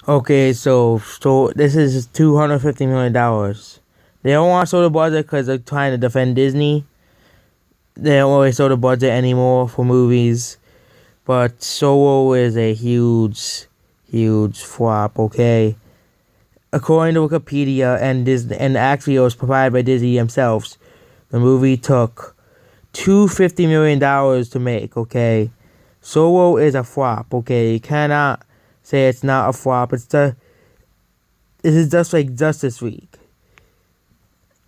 Okay, so this is $250 million. They don't want to show the budget because they're trying to defend Disney. They don't really show the budget anymore for movies. But Solo is a huge flop. Okay, according to Wikipedia and Disney, and actually it was provided by Disney themselves. The movie took $250 million to make. Okay, Solo is a flop. Okay, you cannot say it's not a flop. This is just like Justice League.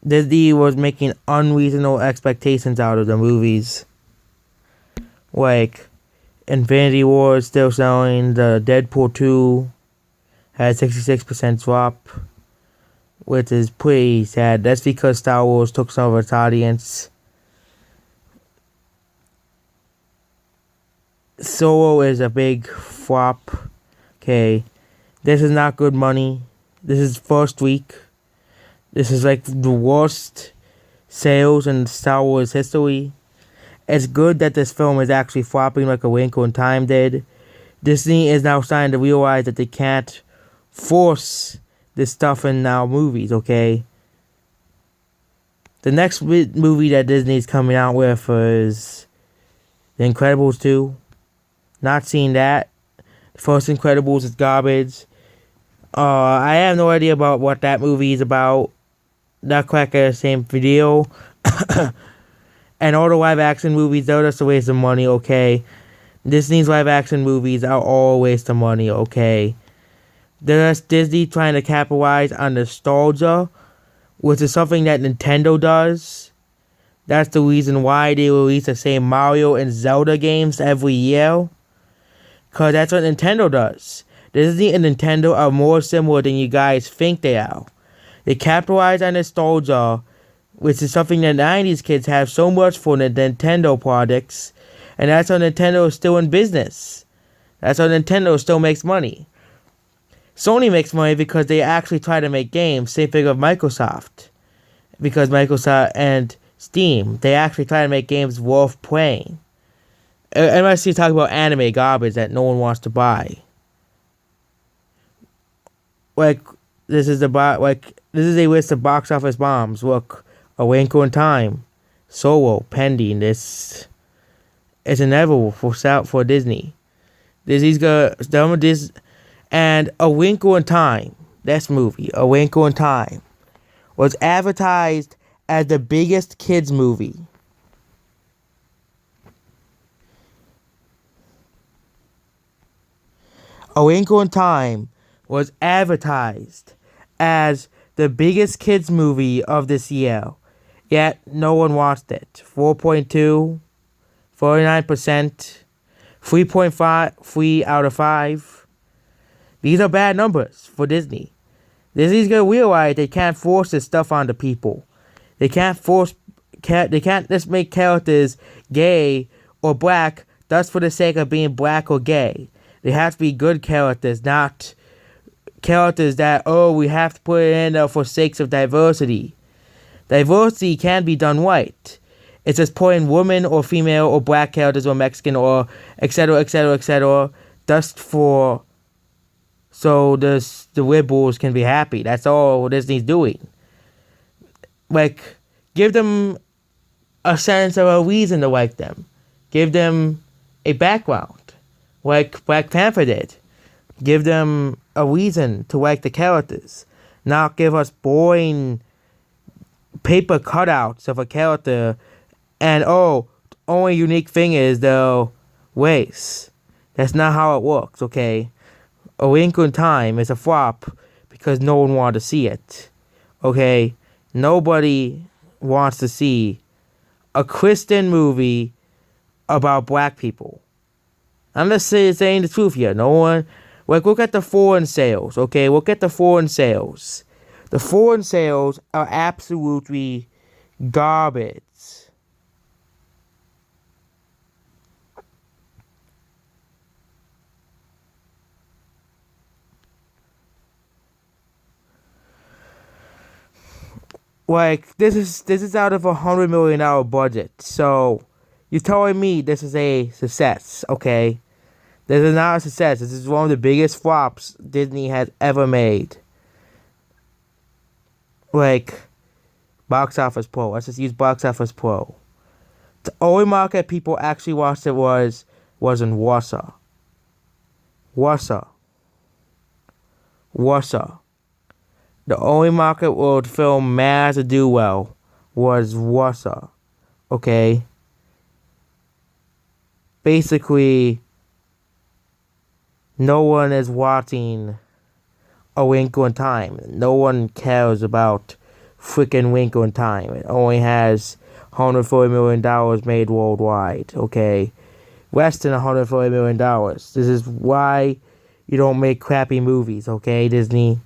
Disney was making unreasonable expectations out of the movies. Like, Infinity War is still selling. The Deadpool 2 had 66% drop, which is pretty sad. That's because Star Wars took some of its audience. Solo is a big flop. Okay, this is not good money. This is first week. This is like the worst sales in Star Wars history. It's good that this film is actually flopping like A Wrinkle in Time did. Disney is now starting to realize that they can't force this stuff in now movies, okay? The next movie that Disney's coming out with is The Incredibles 2. Not seeing that. The first Incredibles is garbage. I have no idea about what that movie is about. Not quite the same video. And all the live action movies, they're just a waste of money, okay? Disney's live action movies are all a waste of money, okay? They're just Disney trying to capitalize on nostalgia, which is something that Nintendo does. That's the reason why they release the same Mario and Zelda games every year. Because that's what Nintendo does. Disney and Nintendo are more similar than you guys think they are. They capitalize on nostalgia, which is something that 90s kids have so much for the Nintendo products, and that's how Nintendo is still in business. That's how Nintendo still makes money. Sony makes money because they actually try to make games, same thing with Microsoft. Because Microsoft and Steam, they actually try to make games worth playing. Unless you talk about anime garbage that no one wants to buy. Like, this is a list of box office bombs. Look, A Wrinkle in Time, Solo, pending. This is inevitable for Disney. Disney's done with this, and A Wrinkle in Time. This movie, A Wrinkle in Time, was advertised as the biggest kids movie. A Wrinkle in Time was advertised as the biggest kids movie of this year. Yet, no one watched it. 4.2, 49%, 3.5, 3 out of 5. These are bad numbers for Disney. Disney's gonna realize they can't force this stuff onto people. They can't just make characters gay or black just for the sake of being black or gay. They have to be good characters, not characters that, we have to put it in there for sakes of diversity. Diversity can be done right. It's just putting women or female or black characters or Mexican or etc. just so the liberals can be happy. That's all Disney's doing. Like, give them a sense of a reason to like them. Give them a background, like Black Panther did. Give them a reason to like the characters. Not give us boring paper cutouts of a character and only unique thing is the race. That's not how it works, okay? A Wrinkle in Time is a flop because no one wanted to see it. Okay? Nobody wants to see a Christian movie about black people. I'm just saying the truth here. No one... Like, look at the foreign sales, okay? Look at the foreign sales. The foreign sales are absolutely garbage. Like, this is out of $100 million budget. So, you're telling me this is a success, okay? This is not a success. This is one of the biggest flops Disney has ever made. Like, Box Office Pro. Let's just use Box Office Pro. The only market people actually watched it was in Warsaw. Warsaw. The only market where the film managed to do well was Warsaw. Okay? Basically, no one is watching A Wrinkle in Time. No one cares about freaking Wrinkle in Time. It only has $140 million made worldwide, okay? Less than $140 million. This is why you don't make crappy movies, okay, Disney?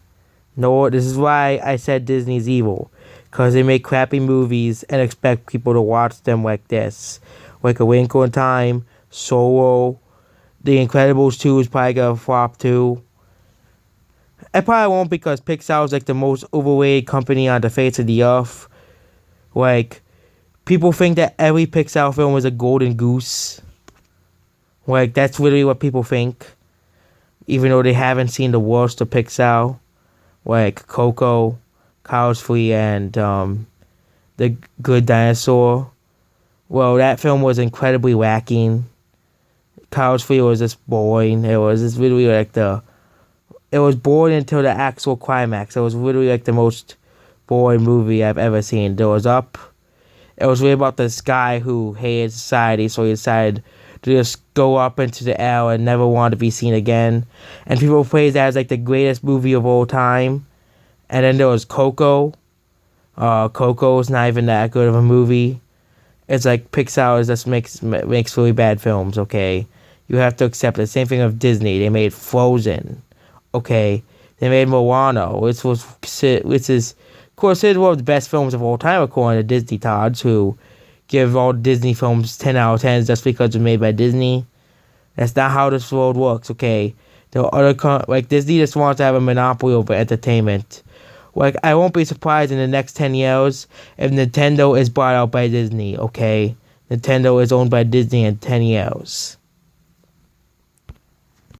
No, this is why I said Disney's evil. Because they make crappy movies and expect people to watch them like this. Like A Wrinkle in Time, Solo, The Incredibles 2 is probably gonna flop too. It probably won't because Pixar is like the most overrated company on the face of the earth. Like, people think that every Pixar film is a golden goose. Like, that's literally what people think. Even though they haven't seen the worst of Pixar. Like Coco, Cars Free, and The Good Dinosaur. Well, that film was incredibly lacking. Cars Free was just boring. It was just literally like it was boring until the actual climax. It was literally like the most boring movie I've ever seen. There was Up. It was really about this guy who hated society, so he decided to just go up into the air and never want to be seen again. And people praise that as like the greatest movie of all time. And then there was Coco. Coco is not even that good of a movie. It's like Pixar just makes really bad films, okay? You have to accept it. Same thing with Disney. They made Frozen, okay? They made Moana, which is considered one of the best films of all time, according to Disney Tods, who give all Disney films 10 out of 10 just because they're made by Disney. That's not how this world works, okay? There are other like Disney just wants to have a monopoly over entertainment. Like, I won't be surprised in the next 10 years if Nintendo is bought out by Disney, okay? Nintendo is owned by Disney in 10 years.